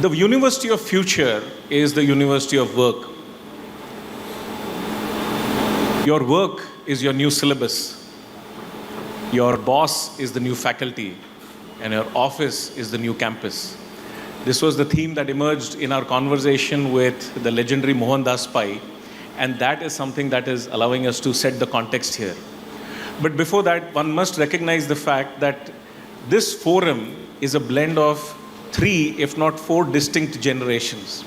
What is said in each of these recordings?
The university of future is the university of work. Your work is your new syllabus. Your boss is the new faculty, and your office is the new campus. This was the theme that emerged in our conversation with the legendary Mohandas Pai, and that is something that is allowing us to set the context here. But before that, one must recognize the fact that this forum is a blend of 3, if not 4 distinct generations.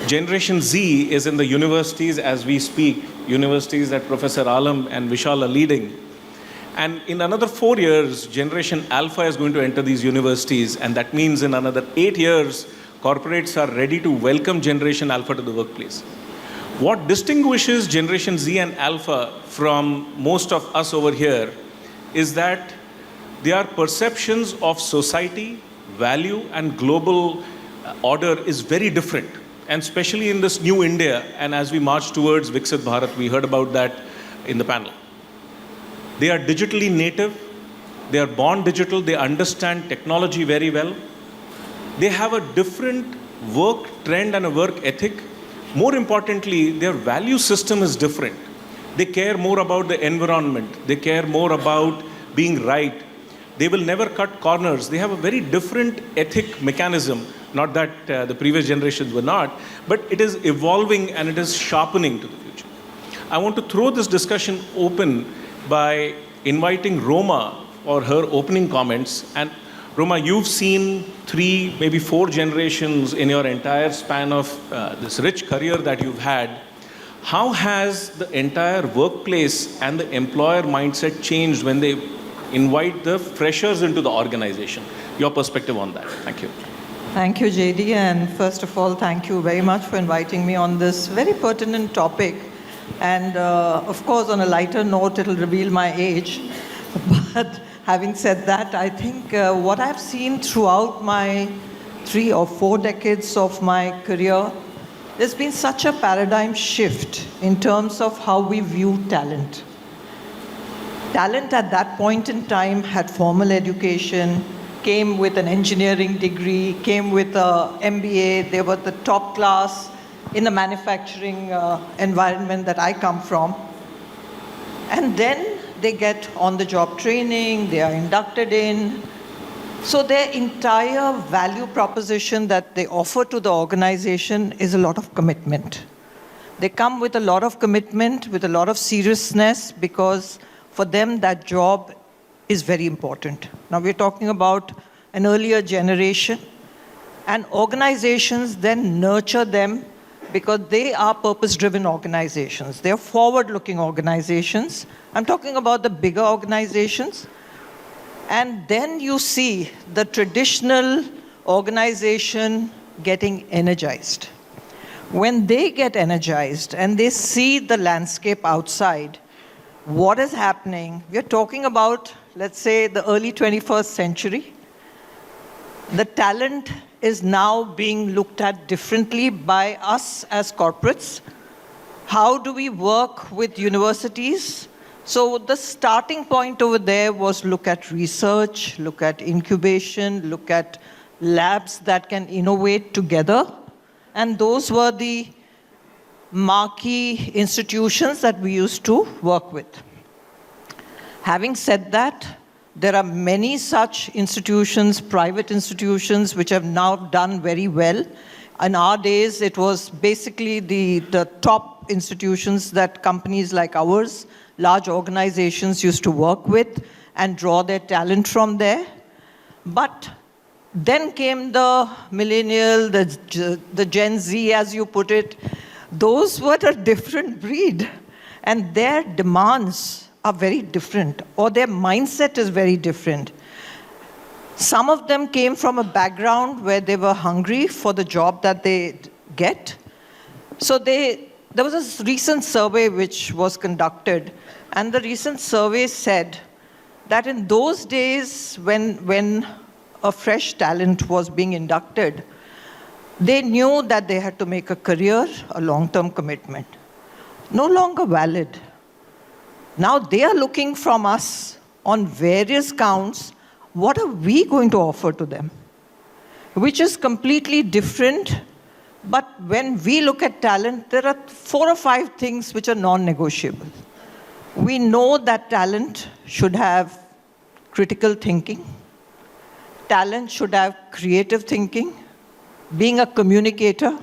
Generation Z is in the universities as we speak, universities that Professor Alam and Vishal are leading. And in another 4 years, Generation Alpha is going to enter these universities, and that means in another 8 years, corporates are ready to welcome Generation Alpha to the workplace. What distinguishes Generation Z and Alpha from most of us over here is that their perceptions of society, value, and global order is very different. And especially in this new India, and as we march towards Viksit Bharat, we heard about that in the panel. They are digitally native, they are born digital, they understand technology very well. They have a different work trend and a work ethic. More importantly, their value system is different. They care more about the environment, they care more about being right. They will never cut corners. They have a very different ethic mechanism. Not that the previous generations were not, but it is evolving and it is sharpening to the future. I want to throw this discussion open by inviting Roma for her opening comments. And Roma, you've seen 3, maybe 4 generations in your entire span of this rich career that you've had. How has the entire workplace and the employer mindset changed when they invite the freshers into the organization? Your perspective on that. Thank you. Thank you, JD. And first of all, thank you very much for inviting me on this very pertinent topic. And of course, on a lighter note, it'll reveal my age. But having said that, I think what I've seen throughout my 3 or 4 decades of my career, there's been such a paradigm shift in terms of how we view talent. Talent at that point in time had formal education, came with an engineering degree, came with an MBA. They were the top class in the manufacturing environment that I come from. And then they get on-the-job training, they are inducted in. So their entire value proposition that they offer to the organization is a lot of commitment. They come with a lot of commitment, with a lot of seriousness, because for them that job is very important. Now we're talking about an earlier generation, and organizations then nurture them because they are purpose-driven organizations. They're forward-looking organizations. I'm talking about the bigger organizations. And then you see the traditional organization getting energized. When they get energized and they see the landscape outside, what is happening? We're talking about, let's say, the early 21st century. The talent is now being looked at differently by us as corporates. How do we work with universities? So the starting point over there was look at research, look at incubation, look at labs that can innovate together. And those were the marquee institutions that we used to work with. Having said that, there are many such institutions, private institutions, which have now done very well. In our days, it was basically the top institutions that companies like ours, large organizations, used to work with and draw their talent from there. But then came the millennial, the Gen Z, as you put it. Those were a different breed, and their demands are very different, or their mindset is very different. Some of them came from a background where they were hungry for the job that they get. So there was a recent survey which was conducted, and the recent survey said that in those days when a fresh talent was being inducted, they knew that they had to make a career, a long-term commitment. No longer valid. Now they are looking from us on various counts, what are we going to offer to them? which is completely different. But when we look at talent, there are 4 or 5 things which are non-negotiable. We know that talent should have critical thinking. Talent should have creative thinking. Being a communicator,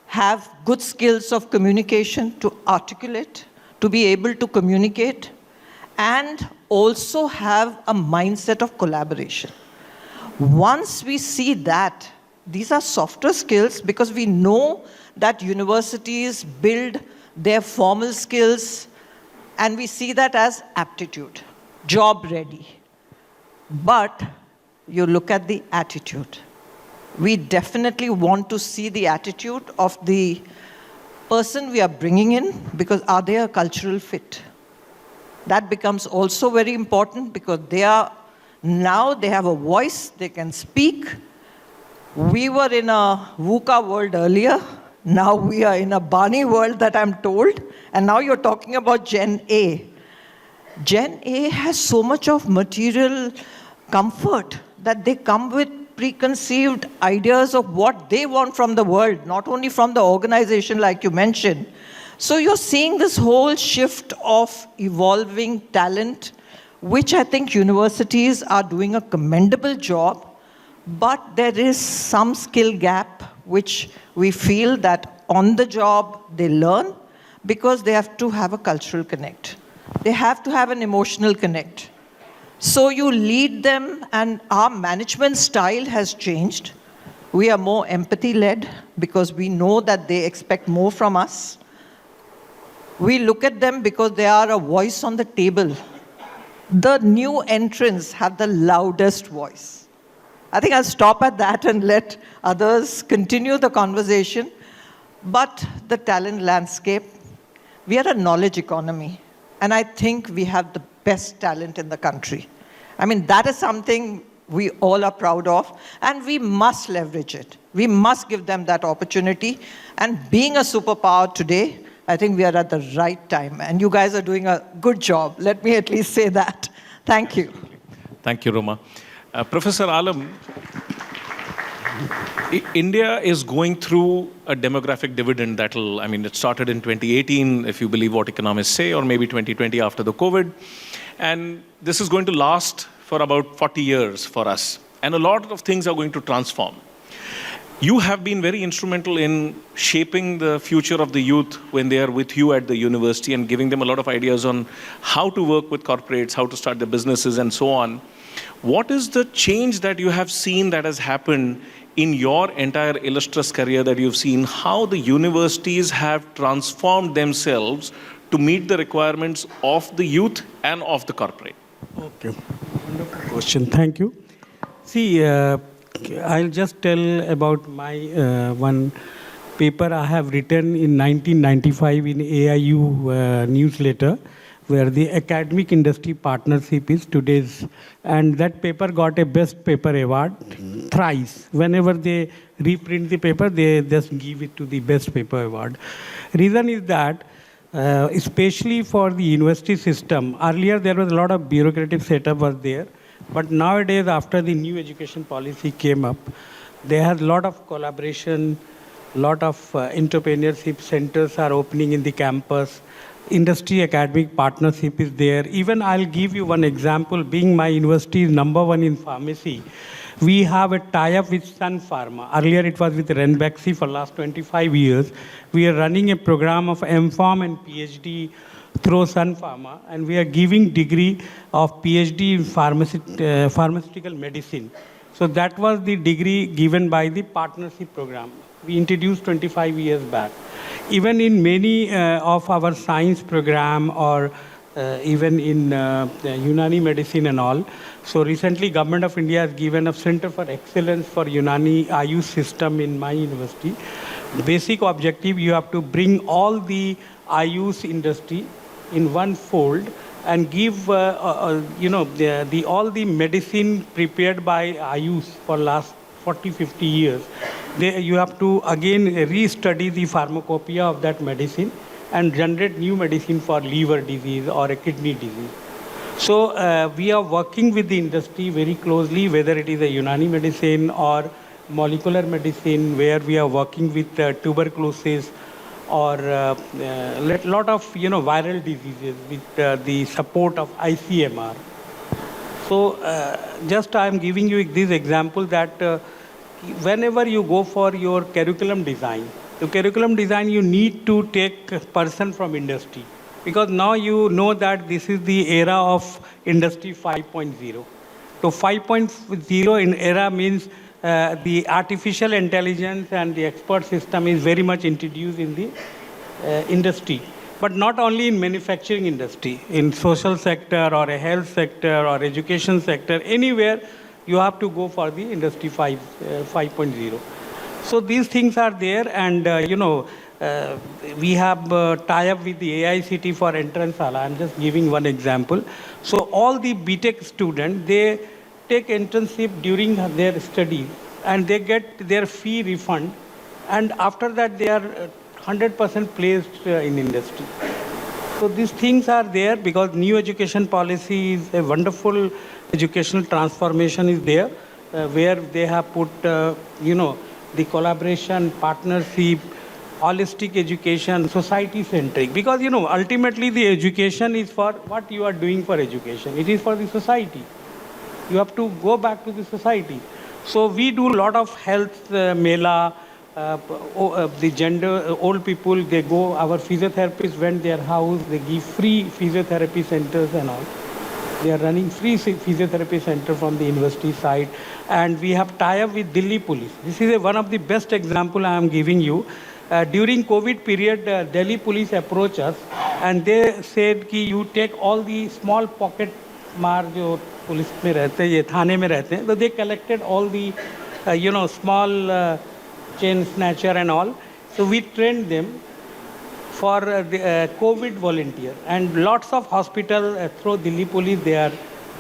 have good skills of communication to articulate, to be able to communicate, and also have a mindset of collaboration. Once we see that, these are softer skills because we know that universities build their formal skills and we see that as aptitude, job ready. But you look at the attitude. We definitely want to see the attitude of the person we are bringing in because are they a cultural fit? That becomes also very important because they have a voice, they can speak. We were in a VUCA world earlier. Now we are in a Bani world that I'm told. And now you're talking about Gen A. Gen A has so much of material comfort that they come with preconceived ideas of what they want from the world, not only from the organization like you mentioned. So you're seeing this whole shift of evolving talent, which I think universities are doing a commendable job, but there is some skill gap which we feel that on the job they learn because they have to have a cultural connect. They have to have an emotional connect. So you lead them, and our management style has changed. We are more empathy-led because we know that they expect more from us. We look at them because they are a voice on the table. The new entrants have the loudest voice. I think I'll stop at that and let others continue the conversation. But the talent landscape, we are a knowledge economy. And I think we have the best talent in the country. I mean, that is something we all are proud of, and we must leverage it. We must give them that opportunity. And being a superpower today, I think we are at the right time. And you guys are doing a good job. Let me at least say that. Thank you. Thank you, Roma. Professor Alam, India is going through a demographic dividend that'll, it started in 2018, if you believe what economists say, or maybe 2020 after the COVID. And this is going to last for about 40 years for us. And a lot of things are going to transform. You have been very instrumental in shaping the future of the youth when they are with you at the university and giving them a lot of ideas on how to work with corporates, how to start their businesses, and so on. What is the change that you have seen that has happened in your entire illustrious career that you've seen, how the universities have transformed themselves to meet the requirements of the youth and of the corporate? Okay, wonderful question. Thank you. See, I'll just tell about my one paper I have written in 1995 in AIU newsletter, where the academic industry partnership is today's, and that paper got a best paper award thrice. Whenever they reprint the paper, they just give it to the best paper award. Reason is that, especially for the university system, earlier there was a lot of bureaucratic setup was there, but nowadays after the new education policy came up, there has a lot of collaboration, lot of entrepreneurship centers are opening in the campus. Industry academic partnership is there. Even I'll give you one example. Being my university is #1 in pharmacy, we have a tie-up with Sun Pharma. Earlier it was with Renbexy for last 25 years. We are running a program of MPharm and PhD through Sun Pharma, and we are giving degree of PhD in pharmaceutical medicine. So that was the degree given by the partnership program. We introduced 25 years back. Even in many of our science program or even in Unani medicine and all. So recently Government of India has given a Center for Excellence for Unani Ayush system in my university. The basic objective, you have to bring all the Ayush industry in one fold and give all the medicine prepared by Ayush for last 40-50 years. You have to again restudy the pharmacopoeia of that medicine and generate new medicine for liver disease or a kidney disease. So we are working with the industry very closely, whether it is a Unani medicine or molecular medicine, where we are working with tuberculosis or lot of viral diseases with the support of ICMR. So just I am giving you this example that whenever you go for your curriculum design, you need to take a person from industry, because now you know that this is the era of industry 5.0. So 5.0 in era means the artificial intelligence and the expert system is very much introduced in the industry. But not only in manufacturing industry, in social sector or a health sector or education sector, anywhere you have to go for the industry 5.0. So these things are there, and we have tie-up with the AICT for entrance. I'm just giving one example. So all the BTech students, they take internship during their studies, and they get their fee refund, and after that they are 100% placed in industry. So these things are there because new education policy is a wonderful educational transformation is there, where they have put, the collaboration, partnership, holistic education, society-centric. Because, ultimately the education is for what you are doing for education. It is for the society. You have to go back to the society. So we do a lot of health mela, the gender, old people, they go, our physiotherapists went their house, they give free physiotherapy centers and all. They are running free physiotherapy center from the university side. And we have tie-up with Delhi Police. This is one of the best example I am giving you. During COVID period, Delhi Police approached us and they said कि you take all the small pocket मार जो police में रहते हैं, ये थाने में रहते हैं, so they collected all the small chain snatcher and all. So we trained them for the COVID volunteer, and lots of hospital through Delhi Police they are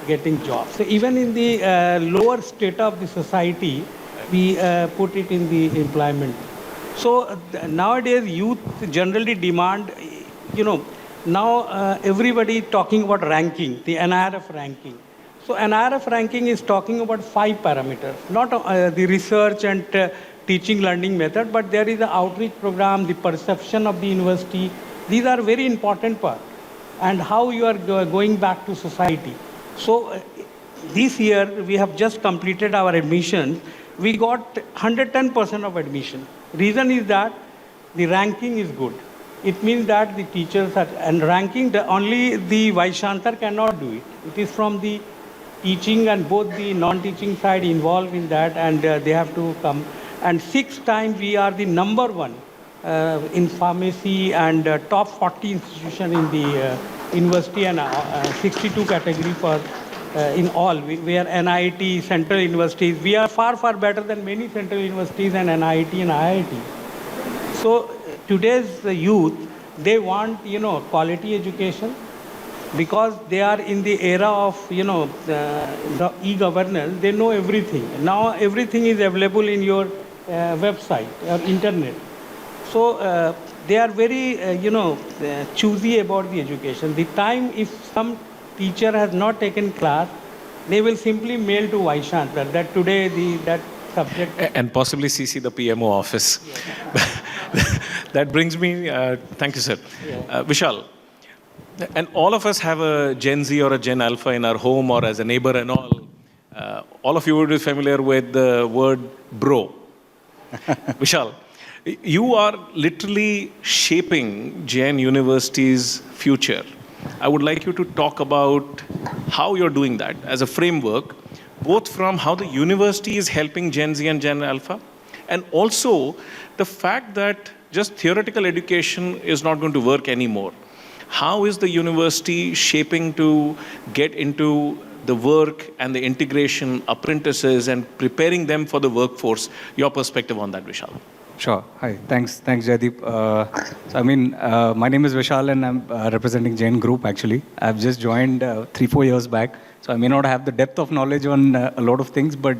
getting jobs. So even in the lower strata of the society, we put it in the employment. So nowadays youth generally demand, now everybody talking about ranking, the NIRF ranking. So NIRF ranking is talking about 5 parameters, not the research and teaching learning method, but there is the outreach program, the perception of the university. These are very important part, and how you are going back to society. So this year we have just completed our admission. We got 110% of admission. Reason is that the ranking is good. It means that the teachers are, and ranking, only the Vice-Chancellor cannot do it. It is from the teaching and both the non-teaching side involved in that, and they have to come. And 6 times we are the number 1 in pharmacy and top 40 institution in the university, and 62 category for in all. We are NIT, central universities. We are far, far better than many central universities and NIT and IIT. So today's youth, they want, quality education, because they are in the era of, the e-governance. They know everything. Now everything is available in your website or internet. So they are very, choosy about the education. The time, if some teacher has not taken class, they will simply mail to Vice-Chancellor that today that subject. And possibly CC the PMO office. Yeah. That brings me, thank you, sir. Yeah. Vishal, and all of us have a Gen Z or a Gen Alpha in our home or as a neighbor and all. All of you would be familiar with the word bro. Vishal, you are literally shaping JAIN University's future. I would like you to talk about how you're doing that as a framework, both from how the university is helping Gen Z and Gen Alpha, and also the fact that just theoretical education is not going to work anymore. How is the university shaping to get into the work and the integration, apprentices, and preparing them for the workforce? Your perspective on that, Vishal. Sure. Hi. Thanks, Jaideep. My name is Vishal and I'm representing JAIN Group actually. I've just joined 3-4 years back. So I may not have the depth of knowledge on a lot of things, but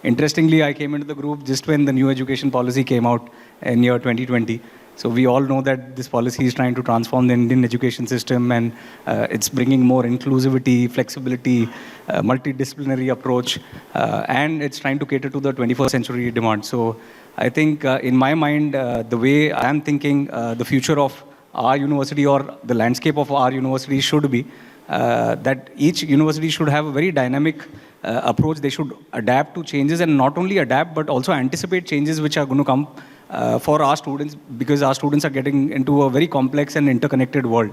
interestingly, I came into the group just when the new education policy came out in year 2020. So we all know that this policy is trying to transform the Indian education system, and it's bringing more inclusivity, flexibility, multidisciplinary approach, and it's trying to cater to the 21st century demand. So I think in my mind, the way I am thinking the future of our university or the landscape of our university should be that each university should have a very dynamic approach. They should adapt to changes, and not only adapt, but also anticipate changes which are going to come for our students, because our students are getting into a very complex and interconnected world.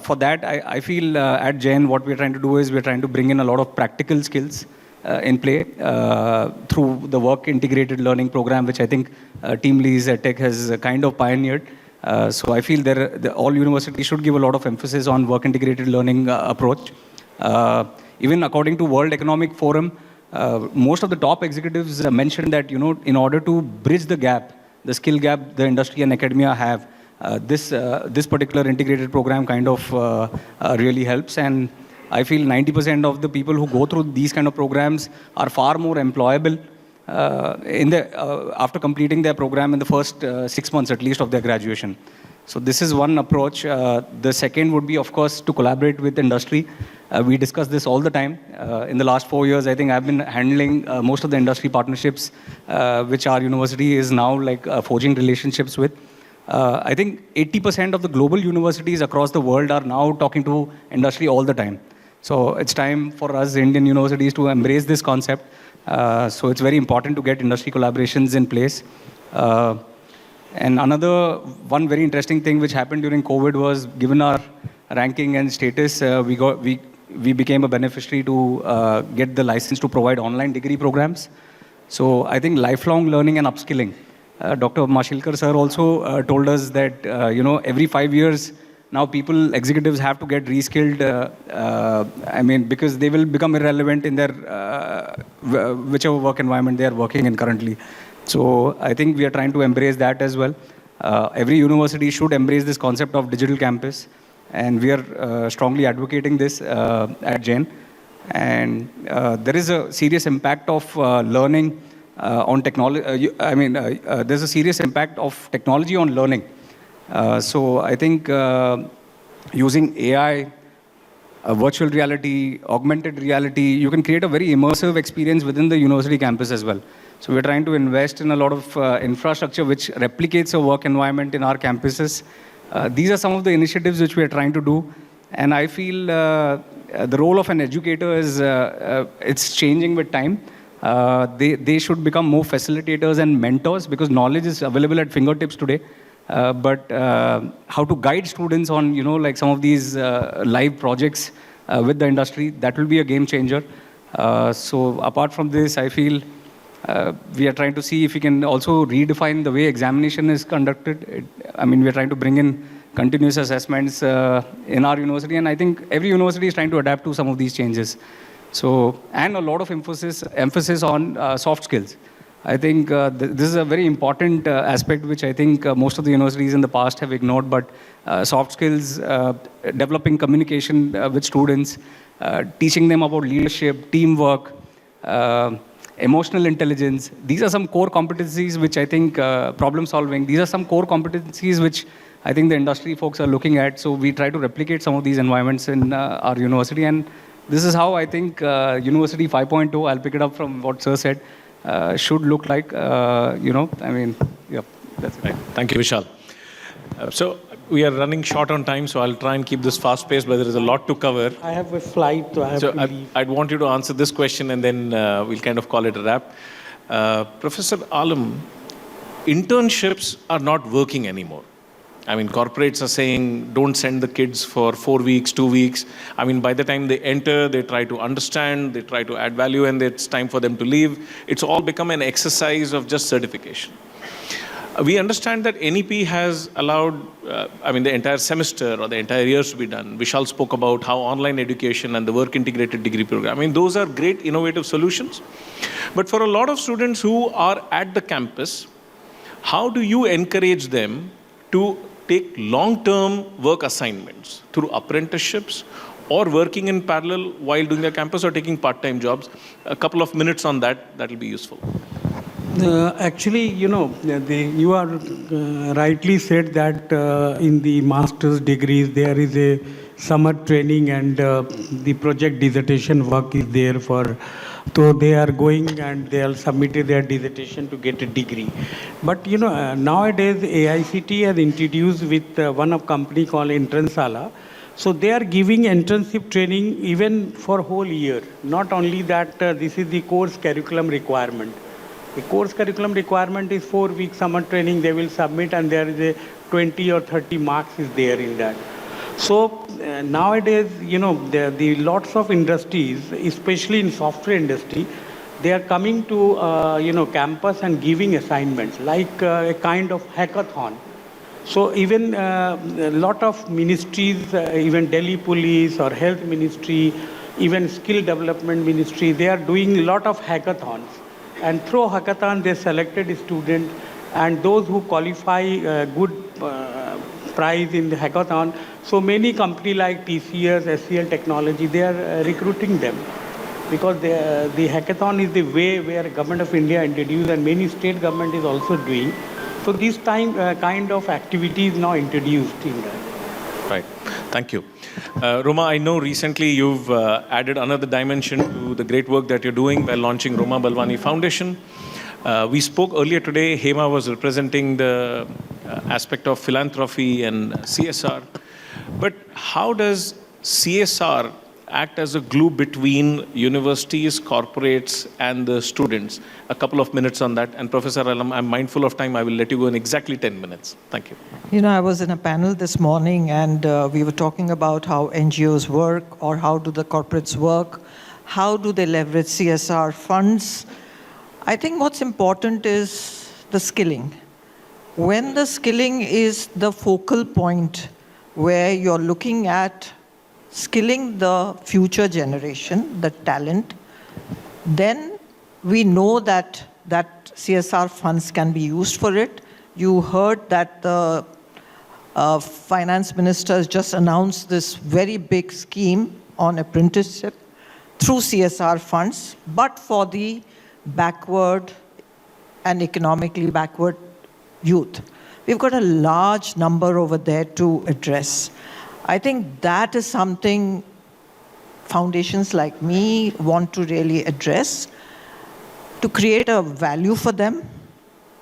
For that, I feel at JAIN, what we're trying to do is we're trying to bring in a lot of practical skills in play through the work integrated learning program, which I think TeamLease EdTech has kind of pioneered. So I feel all universities should give a lot of emphasis on work integrated learning approach. Even according to World Economic Forum, most of the top executives mentioned that, in order to bridge the gap, the skill gap the industry and academia have, this particular integrated program kind of really helps. And I feel 90% of the people who go through these kind of programs are far more employable after completing their program in the first 6 months at least of their graduation. So this is one approach. The second would be, of course, to collaborate with industry. We discuss this all the time. In the last 4 years, I think I've been handling most of the industry partnerships, which our university is now forging relationships with. I think 80% of the global universities across the world are now talking to industry all the time. So it's time for us Indian universities to embrace this concept. So it's very important to get industry collaborations in place. And one very interesting thing which happened during COVID was, given our ranking and status, we became a beneficiary to get the license to provide online degree programs. So I think lifelong learning and upskilling. Dr. Mashilkar sir also told us that every 5 years now executives have to get reskilled. Because they will become irrelevant in their whichever work environment they are working in currently. So I think we are trying to embrace that as well. Every university should embrace this concept of digital campus, and we are strongly advocating this at JAIN. And there is a serious impact of learning on technology. There's a serious impact of technology on learning. So I think using AI, virtual reality, augmented reality, you can create a very immersive experience within the university campus as well. So we're trying to invest in a lot of infrastructure which replicates a work environment in our campuses. These are some of the initiatives which we are trying to do. And I feel the role of an educator is it's changing with time. They should become more facilitators and mentors, because knowledge is available at fingertips today. But how to guide students on, some of these live projects with the industry, that will be a game changer. So apart from this, I feel we are trying to see if we can also redefine the way examination is conducted. We are trying to bring in continuous assessments in our university, and I think every university is trying to adapt to some of these changes. So, and a lot of emphasis on soft skills. I think this is a very important aspect which I think most of the universities in the past have ignored, but soft skills, developing communication with students, teaching them about leadership, teamwork, emotional intelligence. These are some core competencies which I think, problem solving, these are some core competencies which I think the industry folks are looking at. So we try to replicate some of these environments in our university. And this is how I think University 5.0, I'll pick it up from what Sir said, should look like. That's it. Right. Thank you, Vishal. So we are running short on time, so I'll try and keep this fast-paced, but there is a lot to cover. I have a flight, so I have to leave. I'd want you to answer this question, and then we'll kind of call it a wrap. Professor Alam, internships are not working anymore. Corporates are saying, don't send the kids for 4 weeks, 2 weeks. By the time they enter, they try to understand, they try to add value, and it's time for them to leave. It's all become an exercise of just certification. We understand that NEP has allowed, the entire semester or the entire years to be done. Vishal spoke about how online education and the work integrated degree program, those are great innovative solutions. But for a lot of students who are at the campus, how do you encourage them to take long-term work assignments through apprenticeships or working in parallel while doing their campus or taking part-time jobs? A couple of minutes on that will be useful. Actually, you are rightly said that in the master's degrees there is a summer training and the project dissertation work is there for, so they are going and they are submitted their dissertation to get a degree. But nowadays AICT has introduced with one of company called Entransala. So they are giving internship training even for whole year. Not only that, this is the course curriculum requirement. The course curriculum requirement is 4 week summer training they will submit, and there is a 20 or 30 marks is there in that. So nowadays, the lots of industries, especially in software industry, they are coming to campus and giving assignments like a kind of hackathon. So even a lot of ministries, even Delhi Police or Health Ministry, even Skill Development Ministry, they are doing a lot of hackathons. And through hackathon, they selected students, and those who qualify good prize in the hackathon. So many companies like TCS, SCL Technology, they are recruiting them, because the hackathon is the way where Government of India introduced, and many state government is also doing. So this kind of activity is now introduced in that. Right. Thank you. Roma, I know recently you've added another dimension to the great work that you're doing by launching Roma Balwani Foundation. We spoke earlier today, Hema was representing the aspect of philanthropy and CSR. But how does CSR act as a glue between universities, corporates, and the students? A couple of minutes on that. And Professor Alam, I'm mindful of time. I will let you go in exactly 10 minutes. Thank you. I was in a panel this morning, and we were talking about how NGOs work, or how do the corporates work, how do they leverage CSR funds. I think what's important is the skilling. When the skilling is the focal point where you're looking at skilling the future generation, the talent, then we know that CSR funds can be used for it. You heard that the finance minister has just announced this very big scheme on apprenticeship through CSR funds, but for the backward and economically backward youth. We've got a large number over there to address. I think that is something foundations like me want to really address, to create a value for them.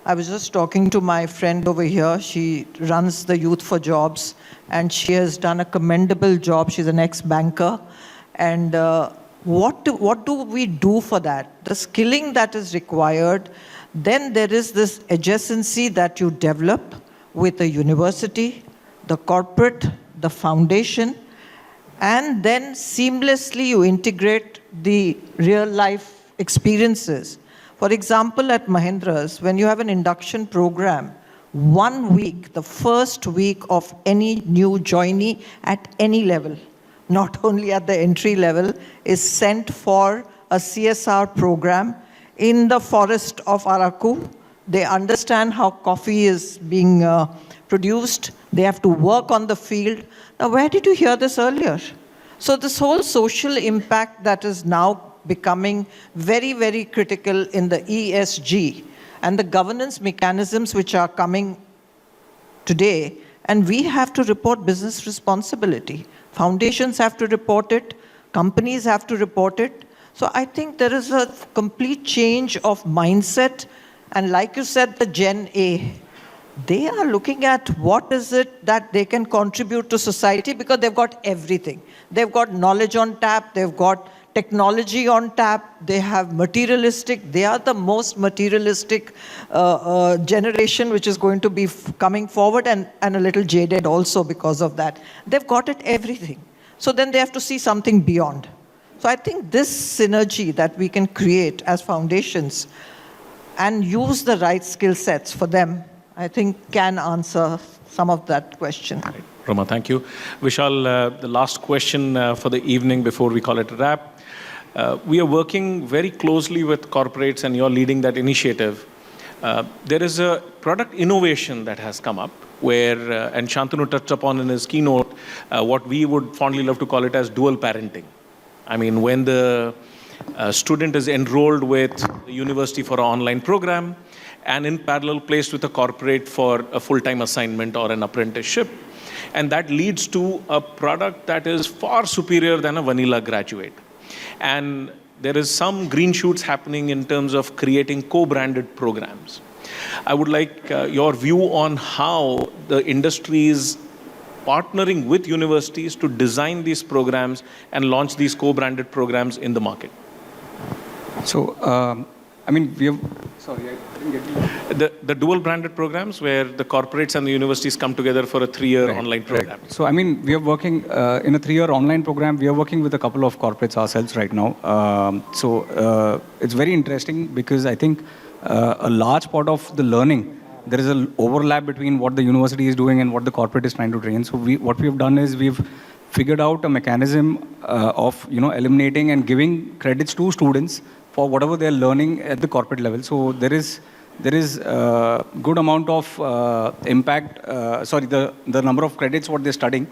I was just talking to my friend over here. She runs the Youth for Jobs, and she has done a commendable job. She's an ex-banker. And what do we do for that? The skilling that is required, then there is this adjacency that you develop with the university, the corporate, the foundation, and then seamlessly you integrate the real life experiences. For example, at Mahindra's, when you have an induction program, 1 week, the first week of any new joinee at any level, not only at the entry level, is sent for a CSR program in the forest of Araku. They understand how coffee is being produced. They have to work on the field. Now, where did you hear this earlier? So this whole social impact that is now becoming very, very critical in the ESG and the governance mechanisms which are coming today, and we have to report business responsibility. Foundations have to report it. Companies have to report it. So I think there is a complete change of mindset. And like you said, the Gen A, they are looking at what is it that they can contribute to society, because they've got everything. They've got knowledge on tap, they've got technology on tap, they have materialistic, they are the most materialistic generation which is going to be coming forward, and a little jaded also because of that. They've got it everything. So then they have to see something beyond. So I think this synergy that we can create as foundations and use the right skill sets for them, I think can answer some of that question. Right. Roma, thank you. Vishal, the last question for the evening before we call it a wrap. We are working very closely with corporates, and you're leading that initiative. There is a product innovation that has come up where, and Shantanu touched upon in his keynote, what we would fondly love to call it as dual parenting. I mean, when the student is enrolled with the university for an online program, and in parallel placed with a corporate for a full-time assignment or an apprenticeship. And that leads to a product that is far superior than a vanilla graduate. And there is some green shoots happening in terms of creating co-branded programs. I would like your view on how the industry is partnering with universities to design these programs and launch these co-branded programs in the market. So, I mean, we have, sorry, I didn't get you. The dual branded programs where the corporates and the universities come together for a 3-year online program. Right. So, I mean, we are working in a 3-year online program. We are working with a couple of corporates ourselves right now. It's very interesting because I think a large part of the learning, there is an overlap between what the university is doing and what the corporate is trying to train. So what we have done is we've figured out a mechanism of eliminating and giving credits to students for whatever they're learning at the corporate level. So there is good amount of impact. The number of credits what they're studying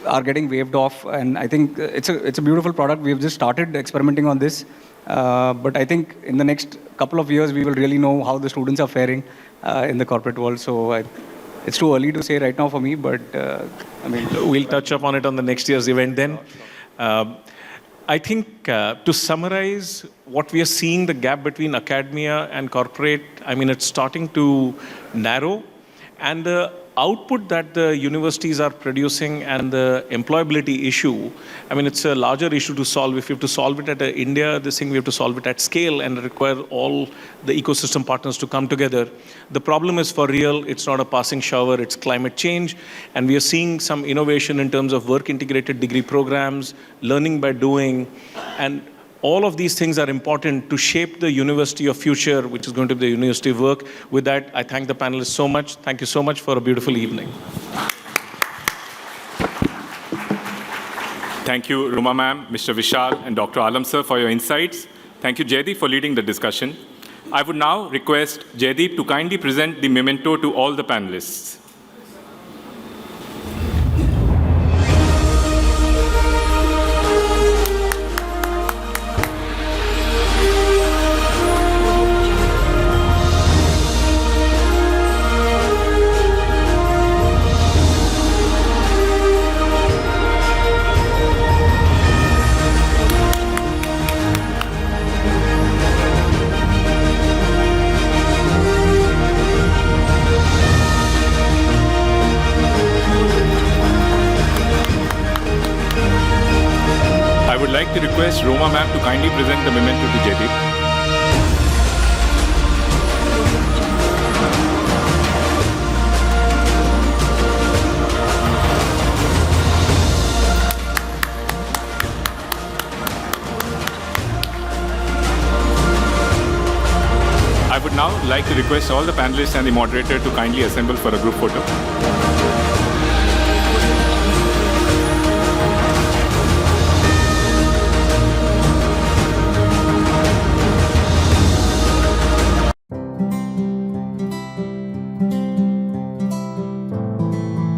are getting waived off, and I think it's a beautiful product. We have just started experimenting on this, but I think in the next couple of years we will really know how the students are faring in the corporate world. So it's too early to say right now for me, but I mean, we'll touch upon it on the next year's event then. I think to summarize what we are seeing, the gap between academia and corporate, I mean, it's starting to narrow, and the output that the universities are producing and the employability issue, I mean, it's a larger issue to solve. If you have to solve it at India, this thing we have to solve it at scale and require all the ecosystem partners to come together. The problem is for real. It's not a passing shower. It's climate change. And we are seeing some innovation in terms of work-integrated degree programs, learning by doing, and all of these things are important to shape the university of future, which is going to be the university of work. With that, I thank the panelists so much. Thank you so much for a beautiful evening. Thank you, Roma ma'am, Mr. Vishal, and Dr. Alam sir for your insights. Thank you, Jaideep, for leading the discussion. I would now request Jaideep to kindly present the memento to all the panelists. I would like to request Roma ma'am to kindly present the memento to Jaideep. I would now like to request all the panelists and the moderator to kindly assemble for a group photo.